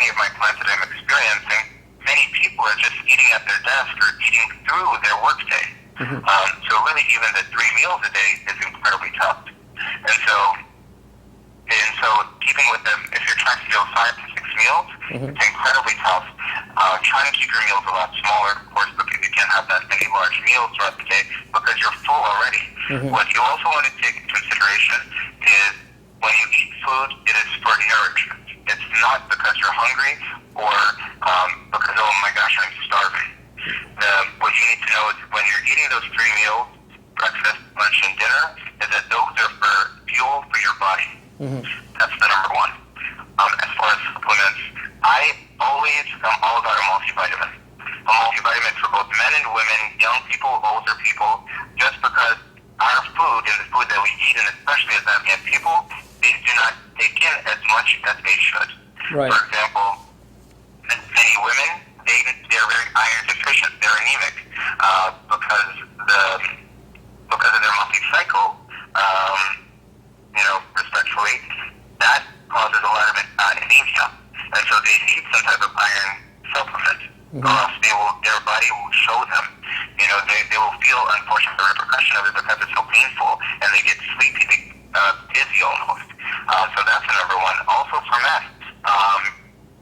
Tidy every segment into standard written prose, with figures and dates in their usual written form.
of my clients that I'm experiencing, many people are just eating at their desk or eating through their workday. So really even the 3 meals a day is incredibly tough. And so keeping with them, if you're trying to do 5 to 6 meals, it's incredibly tough. Trying to keep your meals a lot smaller, of course, because you can't have that many large meals throughout the day because you're full already. What you also want to take into consideration is when you eat food, it is for nourishment. It's not because you're hungry or because, oh my gosh, I'm starving. What you need to know is when you're eating those 3 meals, breakfast, lunch, and dinner, is that those are for fuel for your body. That's the number one. As far as supplements, I always am all about a multivitamin. A multivitamin for both men and women, young people, older people, just because our food and the food that we eat, and especially as Afghan people, they do not take in as much as they should. Right. For example, many women, they're very iron deficient. They're anemic because of their monthly cycle. Respectfully, that causes a lot of anemia, and so they need some type of iron supplement, or else their body will show them. They will feel, unfortunately, the repercussion of it because it's so painful, and they get sleepy, dizzy almost. So that's the number one. Also for men,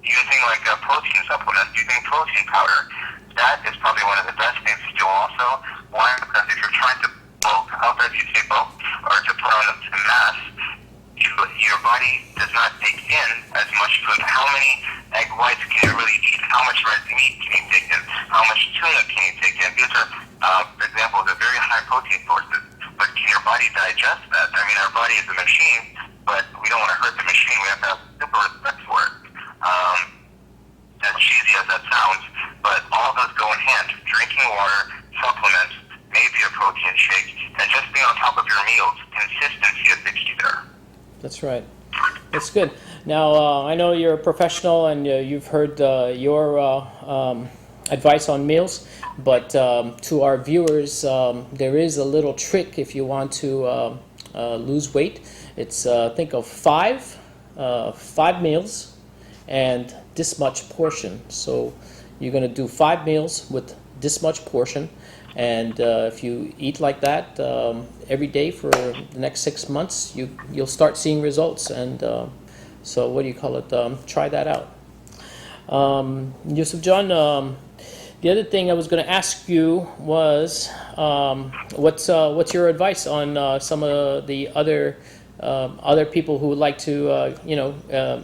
using like a protein supplement, using protein powder, that is probably one of the best things to do also. Why? Because if you're trying to bulk up, as you say, bulk, or to put on mass, your body does not take in as much food. How many egg whites can you really eat? How much red meat can you take in? How much tuna can you take in? These are, for example, the very high protein sources. But can your body digest that? I mean, our body is a machine, but we don't want to hurt the machine. We have to have super respect for it. As cheesy as that sounds, but all those go in hand. Drinking water, supplements, maybe a protein shake, and just being on top of your meals. Consistency is the key there. That's right. That's good. Now, I know you're a professional and you've heard your advice on meals, but to our viewers, there is a little trick if you want to lose weight. It's think of five meals and this much portion. So you're going to do 5 meals with this much portion, and if you eat like that every day for the next 6 months, you'll start seeing results. And so what do you call it? Try that out. Yusuf John, the other thing I was going to ask you was what's your advice on some of the other people who would like to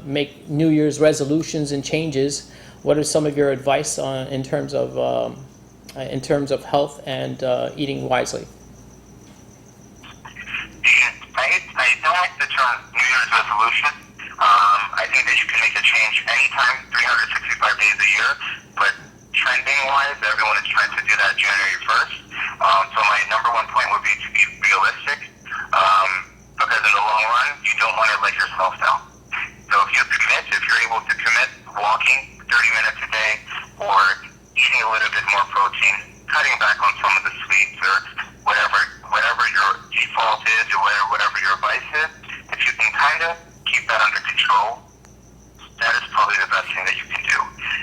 make New Year's resolutions and changes? What are some of your advice on in terms of health and eating wisely? I don't like the term New Year's resolution. I think that you can make a change anytime, 365 days a year, but trending-wise, everyone is trying to do that January 1st. So my number one point would be to be realistic, because in the long run, you don't want to let yourself down. So if you're able to commit walking 30 minutes a day, or eating a little bit more protein, cutting back on some of the sweets, or whatever your default is, or whatever your vice is, if you can kind of keep that under control, that is probably the best thing that you can do.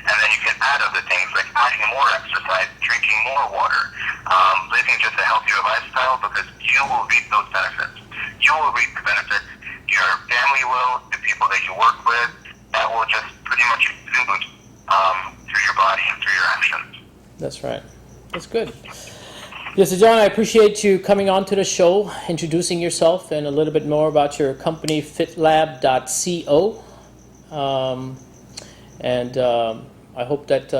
And then you can add other things like adding more exercise, drinking more water, living just a healthier lifestyle, because you will reap those benefits. You will reap the benefits. Your family will, the people that you work with, that will just pretty much exude through your body and through your actions. That's right. That's good. Yes, John, I appreciate you coming on to the show, introducing yourself and a little bit more about your company, fitlab.co. I hope that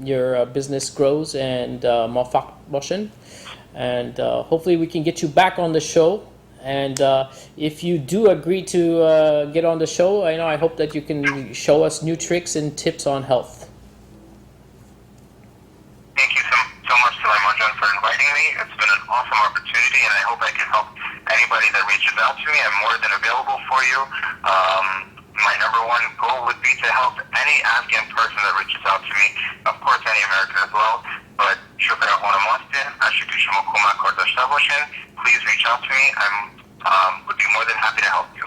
your business grows and mafak boshin. And hopefully we can get you back on the show. And if you do agree to get on the show, I hope that you can show us new tricks and tips on health. Thank you so much, Solaimon, for inviting me. It's been an awesome opportunity, and I hope I can help anybody that reaches out to me. I'm more than available for you. My number one goal would be to help any Afghan person that reaches out to me, of course any American as well, but please reach out to me. I would be more than happy to help you.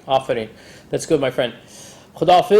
Afari. That's good, my friend. Khuda Hafiz.